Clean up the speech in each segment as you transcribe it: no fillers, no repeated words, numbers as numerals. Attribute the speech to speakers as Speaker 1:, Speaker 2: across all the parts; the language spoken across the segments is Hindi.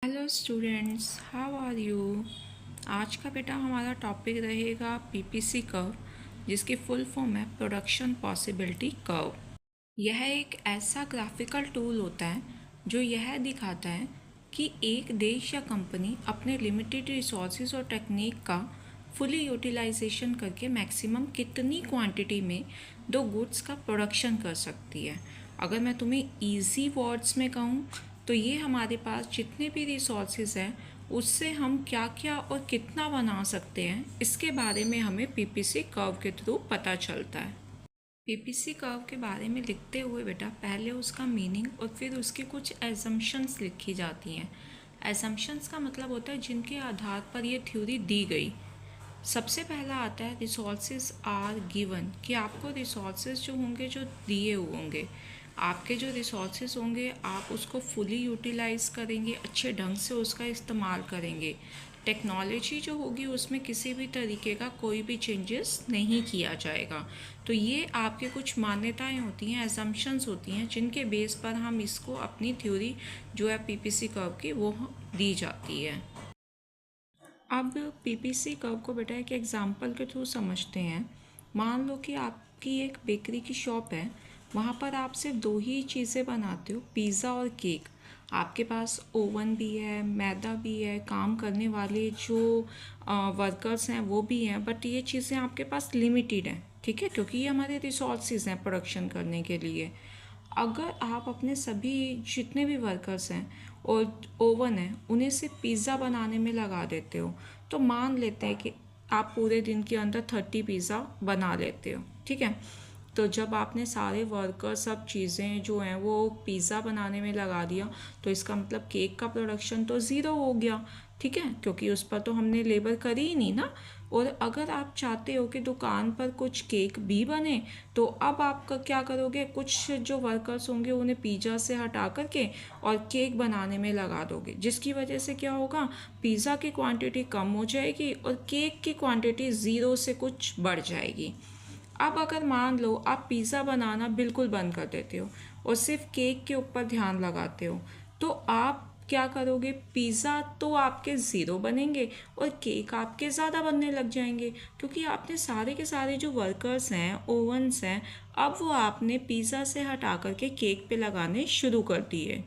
Speaker 1: Hello students, how are you. आज का बेटा हमारा टॉपिक रहेगा पीपीसी कर्व, जिसकी फुल फॉर्म है प्रोडक्शन पॉसिबिलिटी कर्व। यह एक ऐसा ग्राफिकल टूल होता है जो यह दिखाता है कि एक देश या कंपनी अपने लिमिटेड रिसोर्सेज और टेक्निक का फुली यूटिलाइजेशन करके मैक्सिमम कितनी क्वांटिटी में दो गुड्स का प्रोडक्शन कर सकती है। अगर मैं तुम्हें इजी वर्ड्स में कहूँ तो ये हमारे पास जितने भी रिसोर्सेज हैं उससे हम क्या क्या और कितना बना सकते हैं, इसके बारे में हमें पीपीसी कर्व के थ्रू पता चलता है। पीपीसी कर्व के बारे में लिखते हुए बेटा पहले उसका मीनिंग और फिर उसकी कुछ एजम्पशंस लिखी जाती हैं। एजम्पशंस का मतलब होता है जिनके आधार पर ये थ्योरी दी गई। सबसे पहला आता है रिसोर्सेज आर गिवन, कि आपको रिसोर्सेज जो होंगे जो दिए हुए होंगे, आपके जो रिसोर्सेज होंगे आप उसको फुली यूटिलाइज करेंगे, अच्छे ढंग से उसका इस्तेमाल करेंगे। टेक्नोलॉजी जो होगी उसमें किसी भी तरीके का कोई भी चेंजेस नहीं किया जाएगा। तो ये आपके कुछ मान्यताएं होती हैं, एजम्पशंस होती हैं, जिनके बेस पर हम इसको अपनी थ्योरी जो है पीपीसी कर्व की वो दी जाती है। अब पीपीसी कर्व को बेटा एक एग्जांपल के थ्रू समझते हैं। मान लो कि आपकी एक बेकरी की शॉप है, वहाँ पर आप सिर्फ दो ही चीज़ें बनाते हो, पिज़्ज़ा और केक। आपके पास ओवन भी है, मैदा भी है, काम करने वाले जो वर्कर्स हैं वो भी हैं, बट ये चीज़ें आपके पास लिमिटेड हैं, ठीक है, क्योंकि ये हमारे रिसोर्सेज हैं प्रोडक्शन करने के लिए। अगर आप अपने सभी जितने भी वर्कर्स हैं और ओवन है उन्हें सिर्फ पिज़्ज़ा बनाने में लगा देते हो, तो मान लेते हैं कि आप पूरे दिन के अंदर 30 पिज़्ज़ा बना लेते हो, ठीक है। तो जब आपने सारे वर्कर सब चीज़ें जो हैं वो पिज़्ज़ा बनाने में लगा दिया, तो इसका मतलब केक का प्रोडक्शन तो ज़ीरो हो गया, ठीक है, क्योंकि उस पर तो हमने लेबर करी ही नहीं ना। और अगर आप चाहते हो कि दुकान पर कुछ केक भी बने, तो अब आप क्या करोगे, कुछ जो वर्कर्स होंगे उन्हें पिज़्ज़ा से हटा करके और केक बनाने में लगा दोगे, जिसकी वजह से क्या होगा, पिज़्ज़ा की क्वांटिटी कम हो जाएगी और केक की क्वांटिटी ज़ीरो से कुछ बढ़ जाएगी। अब अगर मान लो आप पिज़्ज़ा बनाना बिल्कुल बंद कर देते हो और सिर्फ केक के ऊपर ध्यान लगाते हो, तो आप क्या करोगे, पिज़्ज़ा तो आपके ज़ीरो बनेंगे और केक आपके ज़्यादा बनने लग जाएंगे, क्योंकि आपने सारे के सारे जो वर्कर्स हैं, ओवन्स हैं, अब वो आपने पिज़्ज़ा से हटा करके केक पे लगाने शुरू कर दिए।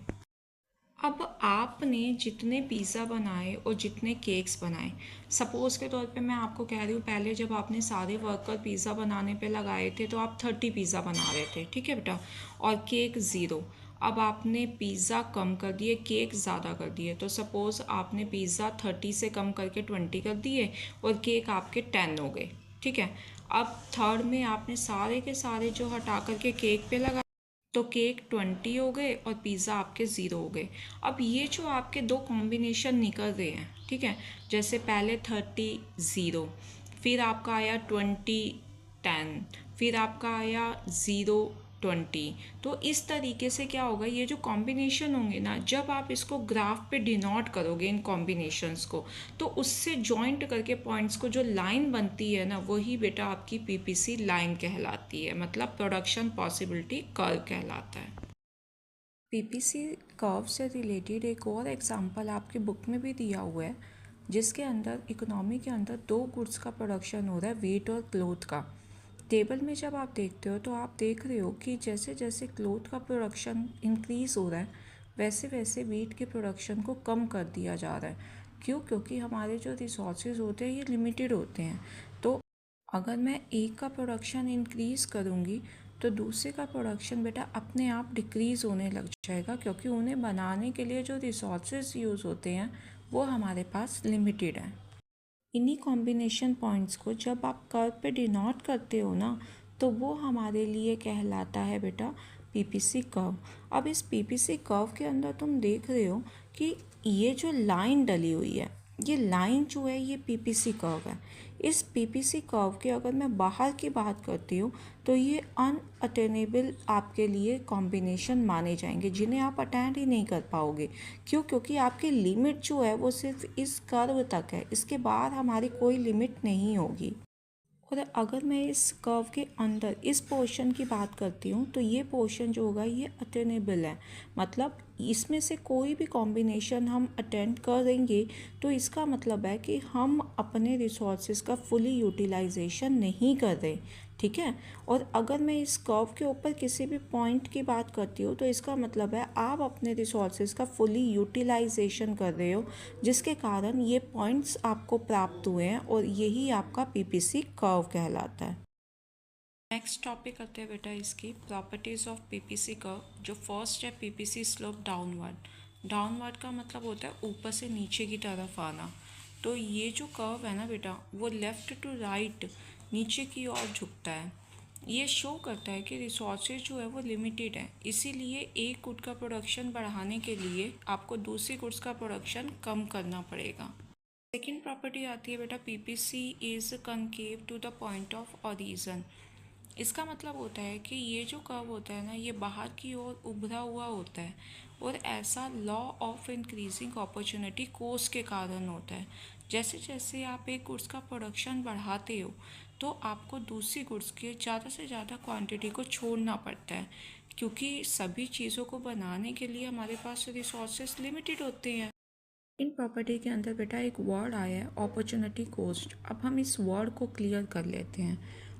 Speaker 1: अब आपने जितने पिज़्ज़ा बनाए और जितने केक्स बनाए, सपोज़ के तौर पे मैं आपको कह रही हूँ, पहले जब आपने सारे वर्कर पिज़्ज़ा बनाने पे लगाए थे तो आप 30 पिज़्ज़ा बना रहे थे, ठीक है बेटा, और केक ज़ीरो। अब आपने पिज़्ज़ा कम कर दिए, केक ज़्यादा कर दिए, तो सपोज़ आपने पिज़्ज़ा 30 से कम करके 20 कर दिए और केक आपके 10 हो गए, ठीक है। अब थर्ड में आपने सारे के सारे जो हटा करके केक पे लगा, तो केक 20 हो गए और पिज़्ज़ा आपके ज़ीरो हो गए। अब ये जो आपके दो कॉम्बिनेशन निकल रहे हैं, ठीक है, जैसे पहले 30 ज़ीरो, फिर आपका आया 20 10, फिर आपका आया ज़ीरो 20। तो इस तरीके से क्या होगा, ये जो कॉम्बिनेशन होंगे ना, जब आप इसको ग्राफ पे डिनोट करोगे इन कॉम्बिनेशंस को, तो उससे जॉइंट करके पॉइंट्स को जो लाइन बनती है ना, वही बेटा आपकी पीपीसी लाइन कहलाती है, मतलब प्रोडक्शन पॉसिबिलिटी कर्व कहलाता है। पीपीसी कर्व से रिलेटेड एक और एग्जांपल आपकी बुक में भी दिया हुआ है, जिसके अंदर इकोनॉमी के अंदर दो गुड्स का प्रोडक्शन हो रहा है, वेट और क्लोथ का। टेबल में जब आप देखते हो तो आप देख रहे हो कि जैसे जैसे क्लोथ का प्रोडक्शन इंक्रीज़ हो रहा है, वैसे वैसे वीट के प्रोडक्शन को कम कर दिया जा रहा है। क्यों? क्योंकि हमारे जो रिसोर्सेज होते हैं ये लिमिटेड होते हैं। तो अगर मैं एक का प्रोडक्शन इंक्रीज़ करूँगी तो दूसरे का प्रोडक्शन बेटा अपने आप डिक्रीज़ होने लग जाएगा, क्योंकि उन्हें बनाने के लिए जो रिसोर्सेज यूज़ होते हैं वो हमारे पास लिमिटेड हैं। इन्हीं कॉम्बिनेशन पॉइंट्स को जब आप कर्व पे डिनोट करते हो ना, तो वो हमारे लिए कहलाता है बेटा पीपीसी कर्व। अब इस पीपीसी कर्व के अंदर तुम देख रहे हो कि ये जो लाइन डली हुई है, ये लाइन जो है ये पीपीसी कर्व है। इस पीपीसी कर्व के अगर मैं बाहर की बात करती हूँ तो ये अनअटेनेबल आपके लिए कॉम्बिनेशन माने जाएंगे, जिन्हें आप अटेंड ही नहीं कर पाओगे। क्यों? क्योंकि आपकी लिमिट जो है वो सिर्फ इस कर्व तक है, इसके बाद हमारी कोई लिमिट नहीं होगी। और अगर मैं इस कर्व के अंदर इस पोर्शन की बात करती हूँ तो ये पोर्शन जो होगा ये अटेनेबल है, मतलब इसमें से कोई भी कॉम्बिनेशन हम अटेंड करेंगे तो इसका मतलब है कि हम अपने रिसोर्सेज का फुली यूटिलाइजेशन नहीं कर रहे, ठीक है। और अगर मैं इस कर्व के ऊपर किसी भी पॉइंट की बात करती हूँ तो इसका मतलब है आप अपने रिसोर्सेज का फुली यूटिलाइजेशन कर रहे हो, जिसके कारण ये पॉइंट्स आपको प्राप्त हुए हैं और यही आपका पीपीसी कर्व कहलाता है। नेक्स्ट टॉपिक करते हैं बेटा इसकी प्रॉपर्टीज़ ऑफ पीपीसी कर्व। जो फर्स्ट है पीपीसी स्लोप डाउनवर्ड। डाउनवर्ड का मतलब होता है ऊपर से नीचे की तरफ आना। तो ये जो कर्व है ना बेटा वो लेफ़्ट टू राइट नीचे की ओर झुकता है। ये शो करता है कि रिसोर्सेज जो है वो लिमिटेड है, इसीलिए एक गुड का प्रोडक्शन बढ़ाने के लिए आपको दूसरी गुड्स का प्रोडक्शन कम करना पड़ेगा। सेकेंड प्रॉपर्टी आती है बेटा PPC is concave to the point of origin. इसका मतलब होता है कि ये जो कर्व होता है ना ये बाहर की ओर उभरा हुआ होता है और ऐसा law of increasing opportunity cost के कारण होता है। जैसे जैसे आप एक गुड्स का प्रोडक्शन बढ़ाते हो तो आपको दूसरी गुड्स के ज़्यादा से ज़्यादा क्वांटिटी को छोड़ना पड़ता है, क्योंकि सभी चीज़ों को बनाने के लिए हमारे पास रिसोर्सेज लिमिटेड होते हैं। इन प्रॉपर्टी के अंदर बेटा एक वर्ड आया है अपॉर्चुनिटी कोस्ट। अब हम इस वर्ड को क्लियर कर लेते हैं।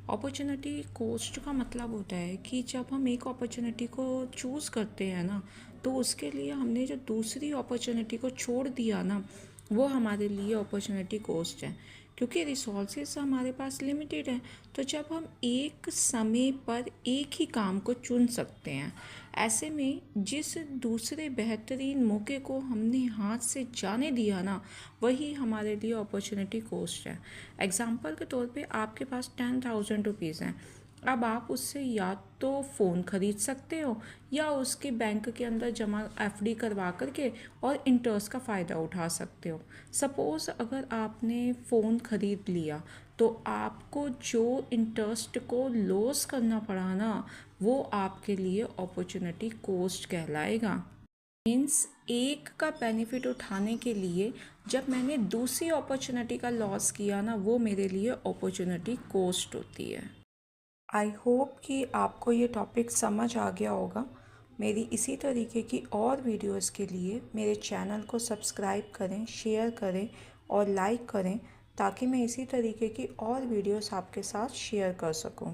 Speaker 1: अपॉर्चुनिटी कोस्ट का मतलब होता है कि जब हम एक अपॉर्चुनिटी को चूज़ करते हैं ना तो उसके लिए हमने जो दूसरी अपॉर्चुनिटी को छोड़ दिया ना वो हमारे लिए अपॉर्चुनिटी कोस्ट है, क्योंकि रिसोर्सेज हमारे पास लिमिटेड है। तो जब हम एक समय पर एक ही काम को चुन सकते हैं, ऐसे में जिस दूसरे बेहतरीन मौके को हमने हाथ से जाने दिया ना वही हमारे लिए अपॉर्चुनिटी कोस्ट है। एग्जाम्पल के तौर पे आपके पास 10,000 रुपीज़ हैं। अब आप उससे या तो फ़ोन ख़रीद सकते हो या उसके बैंक के अंदर जमा एफडी करवा करके और इंटरेस्ट का फ़ायदा उठा सकते हो। सपोज़ अगर आपने फ़ोन ख़रीद लिया तो आपको जो इंटरेस्ट को लॉस करना पड़ा ना वो आपके लिए अपॉर्चुनिटी कॉस्ट कहलाएगा। मीन्स एक का बेनिफिट उठाने के लिए जब मैंने दूसरी अपॉर्चुनिटी का लॉस किया ना वो मेरे लिए अपॉर्चुनिटी कॉस्ट होती है। आई होप कि आपको ये टॉपिक समझ आ गया होगा। मेरी इसी तरीके की और वीडियोस के लिए मेरे चैनल को सब्सक्राइब करें, शेयर करें और लाइक करें ताकि मैं इसी तरीके की और वीडियोस आपके साथ शेयर कर सकूं।